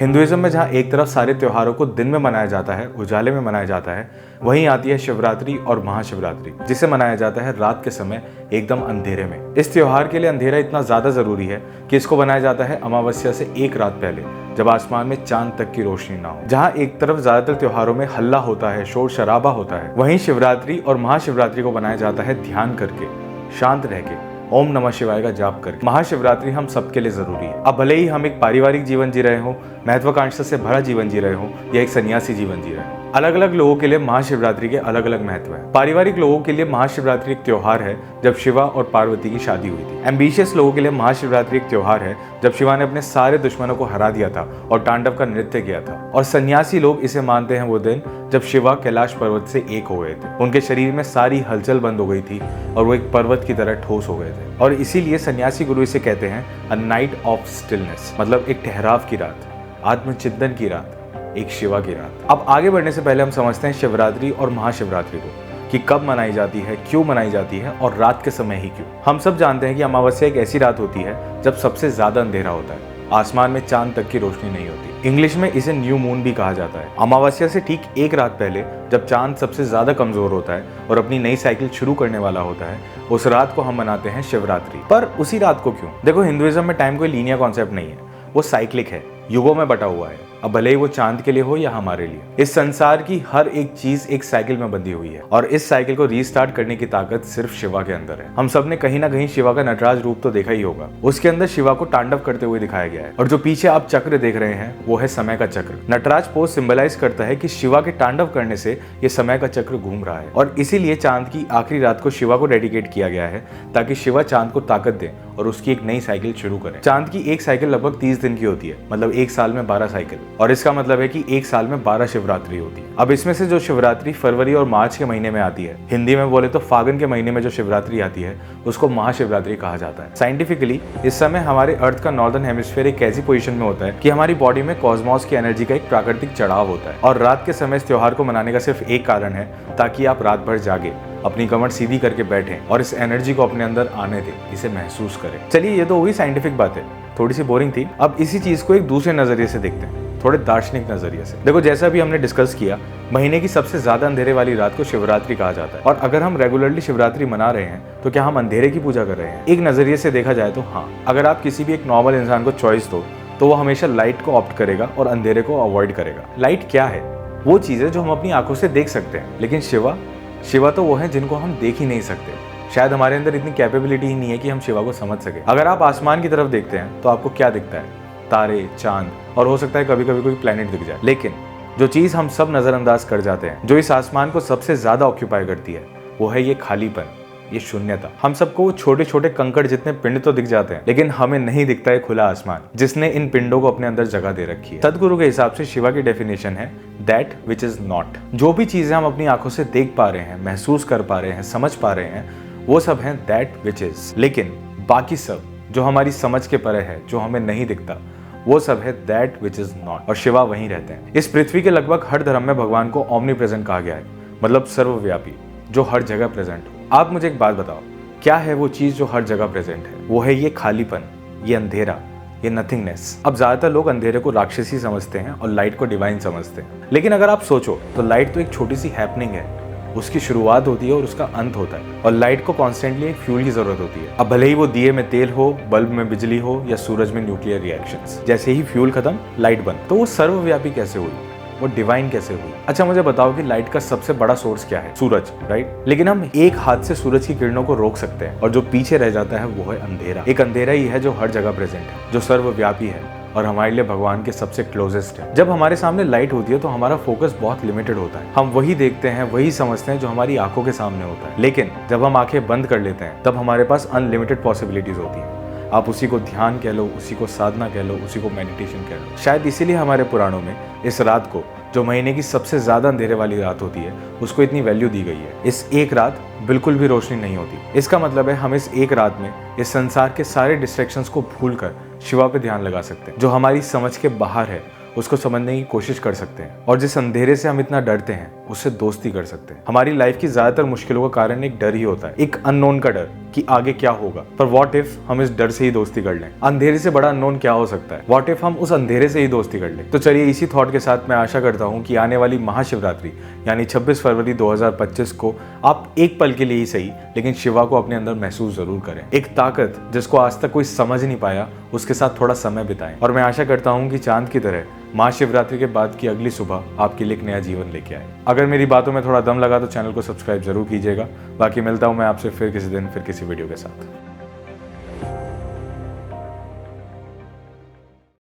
Hinduism में जहाँ एक तरफ सारे त्योहारों को दिन में मनाया जाता है, उजाले में मनाया जाता है, वहीं आती है शिवरात्रि और महाशिवरात्रि, जिसे मनाया जाता है रात के समय एकदम अंधेरे में। इस त्योहार के लिए अंधेरा इतना ज्यादा जरूरी है कि इसको बनाया जाता है अमावस्या से एक रात पहले, जब आसमान में चांद तक की रोशनी ना हो। जहाँ एक तरफ ज्यादातर त्योहारों में हल्ला होता है, शोर शराबा होता है, वहीं शिवरात्रि और महाशिवरात्रि को बनाया जाता है ध्यान करके, शांत रह के, ओम नमः शिवाय का जाप करके। महाशिवरात्रि हम सबके लिए जरूरी है। अब भले ही हम एक पारिवारिक जीवन जी रहे हो, महत्वाकांक्षा से भरा जीवन जी रहे हो, या एक सन्यासी जीवन जी रहे हो, अलग अलग लोगों के लिए महाशिवरात्रि के अलग अलग महत्व है। पारिवारिक लोगों के लिए महाशिवरात्रि एक त्योहार है जब शिवा और पार्वती की शादी हुई थी। एम्बिशियस लोगों के लिए महाशिवरात्रि एक त्योहार है जब शिवा ने अपने सारे दुश्मनों को हरा दिया था और तांडव का नृत्य किया था। और सन्यासी लोग इसे मानते हैं वो दिन जब शिवा कैलाश पर्वत से एक हो गए थे। उनके शरीर में सारी हलचल बंद हो गई थी और वो एक पर्वत की तरह ठोस हो गए थे। और इसीलिए सन्यासी गुरु इसे कहते हैं अ नाइट ऑफ स्टिलनेस, मतलब एक ठहराव की रात, आत्मचिंतन की रात, एक शिवा की रात। अब आगे बढ़ने से पहले हम समझते हैं शिवरात्रि और महाशिवरात्रि को, कि कब मनाई जाती है, क्यों मनाई जाती है और रात के समय ही क्यों। हम सब जानते हैं कि अमावस्या एक ऐसी रात होती है जब सबसे ज्यादा अंधेरा होता है, आसमान में चांद तक की रोशनी नहीं होती। इंग्लिश में इसे न्यू मून भी कहा जाता है। अमावस्या से ठीक एक रात पहले जब चांद सबसे ज्यादा कमजोर होता है और अपनी नई साइकिल शुरू करने वाला होता है, उस रात को हम मनाते हैं शिवरात्रि। पर उसी रात को क्यों? देखो, हिंदुइज्म में टाइम कोई लीनियर कॉन्सेप्ट नहीं है, वो साइक्लिक है, युगों में बटा हुआ है। अब भले ही वो चांद के लिए हो या हमारे लिए, इस संसार की हर एक चीज एक साइकिल में बंधी हुई है और इस साइकिल को रीस्टार्ट करने की ताकत सिर्फ शिवा के अंदर है। हम सब ने कहीं ना कहीं शिवा का नटराज रूप तो देखा ही होगा। उसके अंदर शिवा को तांडव करते हुए दिखाया गया है और जो पीछे आप चक्र देख रहे हैं वो है समय का चक्र। नटराज पोज सिंबलाइज करता है कि शिवा के तांडव करने से ये समय का चक्र घूम रहा है और इसीलिए चांद की आखिरी रात को शिवा को डेडिकेट किया गया है ताकि शिवा चांद को ताकत दे और उसकी एक नई साइकिल शुरू करे। चांद की एक साइकिल लगभग 30 दिन की होती है, मतलब एक साल में 12 साइकिल, और इसका मतलब है कि एक साल में 12 शिवरात्रि होती है। अब इसमें से जो शिवरात्रि फरवरी और मार्च के महीने में आती है, हिंदी में बोले तो फागुन के महीने में जो शिवरात्रि आती है, उसको महाशिवरात्रि कहा जाता है। साइंटिफिकली इस समय हमारे अर्थ का नॉर्दर्न हेमिस्फीयर एक ऐसी पोजीशन में होता है कि हमारी बॉडी में कॉस्मॉस की एनर्जी का एक प्राकृतिक चढ़ाव होता है और रात के समय इस त्योहार को मनाने का सिर्फ एक कारण है, ताकि आप रात भर जागे, अपनी कमर सीधी करके बैठें और इस एनर्जी को अपने अंदर आने दें, इसे महसूस करें। चलिए, ये तो हुई साइंटिफिक बात है, थोड़ी सी बोरिंग थी। अब इसी चीज को एक दूसरे नजरिए से देखते हैं, थोड़े दार्शनिक नजरिए से। देखो, जैसा भी हमने डिस्कस किया, महीने की सबसे ज्यादा अंधेरे वाली रात को शिवरात्रि कहा जाता है। और अगर हम रेगुलरली शिवरात्रि मना रहे हैं तो क्या हम अंधेरे की पूजा कर रहे हैं? एक नजरिए से देखा जाए तो हाँ। अगर आप किसी भी एक नॉर्मल इंसान को चॉइस दो तो वो हमेशा लाइट को ऑप्ट करेगा और अंधेरे को अवॉइड करेगा। लाइट क्या है? वो चीज है जो हम अपनी आंखों से देख सकते हैं, लेकिन शिवा तो वो है जिनको हम देख ही नहीं सकते। शायद हमारे अंदर इतनी कैपेबिलिटी ही नहीं है कि हम शिवा को समझ सके। अगर आप आसमान की तरफ देखते हैं तो आपको क्या दिखता है? तारे, चांद, और हो सकता है कभी कभी कोई प्लेनेट दिख जाए। लेकिन जो चीज हम सब नजरअंदाज कर जाते हैं, जो इस आसमान को सबसे ज्यादा ऑक्यूपाई करती है, वो है ये खालीपन, ये शून्यता। हम सबको छोटे छोटे कंकड़ जितने पिंड तो दिख जाते हैं, लेकिन हमें नहीं दिखता है खुला आसमान जिसने इन पिंडों को अपने अंदर जगह दे रखी है। सदगुरु के हिसाब से शिवा की डेफिनेशन है दैट विच इज नॉट। जो भी चीजें हम अपनी आंखों से देख पा रहे हैं, महसूस कर पा रहे हैं, समझ पा रहे हैं, वो सब है दैट विच इज। लेकिन बाकी सब जो हमारी समझ के परे है, जो हमें नहीं दिखता, वो सब है दैट विच इज नॉट। और शिवा वहीं रहते हैं। इस पृथ्वी के लगभग हर धर्म में भगवान को ओमनी प्रेजेंट कहा गया है, मतलब सर्वव्यापी, जो हर जगह प्रेजेंट हो। आप मुझे एक बात बताओ, क्या है वो चीज जो हर जगह प्रेजेंट है? वो है ये खालीपन, ये अंधेरा, ये नथिंगनेस। अब ज्यादातर लोग अंधेरे को राक्षसी समझते हैं और लाइट को डिवाइन समझते हैं, लेकिन अगर आप सोचो तो लाइट तो एक छोटी सी हैपनिंग है, उसकी शुरुआत होती है और उसका अंत होता है। और लाइट को कॉन्स्टेंटली एक फ्यूल की जरूरत होती है। अब भले ही वो दिए में तेल हो, बल्ब में बिजली हो, या सूरज में न्यूक्लियर रिएक्शंस, जैसे ही फ्यूल खत्म लाइट बंद। तो वो सर्वव्यापी कैसे हुई? वो डिवाइन कैसे हुई? अच्छा, मुझे बताओ कि लाइट का सबसे बड़ा सोर्स क्या है? सूरज, राइट? लेकिन हम एक हाथ से सूरज की किरणों को रोक सकते हैं और जो पीछे रह जाता है वो है अंधेरा। एक अंधेरा ही है जो हर जगह प्रेजेंट है, जो सर्वव्यापी है और हमारे लिए भगवान के सबसे क्लोजेस्ट है। जब हमारे सामने लाइट होती है तो हमारा फोकस बहुत लिमिटेड होता है। हम वही देखते हैं, वही समझते हैं जो हमारी आंखों के सामने होता है। लेकिन जब हम आंखें बंद कर लेते हैं तब हमारे पास अनलिमिटेड पॉसिबिलिटीज होती हैं। आप उसी को ध्यान कह लो, उसी को साधना कह लो, उसी को मेडिटेशन कह लो। शायद इसीलिए हमारे पुराणों में इस रात को, जो महीने की सबसे ज्यादा अंधेरे वाली रात होती है, उसको इतनी वैल्यू दी गई है। इस एक रात बिल्कुल भी रोशनी नहीं होती। इसका मतलब है हम इस एक रात में इस संसार के सारे डिस्ट्रैक्शंस को भूलकर शिवा पे ध्यान लगा सकते हैं, जो हमारी समझ के बाहर है उसको समझने की कोशिश कर सकते हैं, और जिस अंधेरे से हम इतना डरते हैं उससे दोस्ती कर सकते हैं। हमारी लाइफ की ज्यादातर मुश्किलों का कारण एक डर ही होता है, एक अननोन का डर कि आगे क्या होगा। पर व्हाट इफ हम इस डर से ही दोस्ती कर लें? अंधेरे से बड़ा अननोन क्या हो सकता है? व्हाट इफ हम उस अंधेरे से ही दोस्ती कर लें? तो चलिए इसी थॉट के साथ मैं आशा करता हूं कि आने वाली महाशिवरात्रि यानी 26 फरवरी 2025 को आप एक पल के लिए ही सही लेकिन शिवा को अपने अंदर महसूस जरूर करें। एक ताकत जिसको आज तक कोई समझ नहीं पाया, उसके साथ थोड़ा समय बिताएं। और मैं आशा करता हूं कि चांद की तरह महाशिवरात्रि के बाद की अगली सुबह आपके लिए एक नया जीवन लेके आए। अगर मेरी बातों में थोड़ा दम लगा तो चैनल को सब्सक्राइब जरूर कीजिएगा। बाकी मिलता हूं मैं आपसे फिर किसी दिन फिर किसी वीडियो के साथ।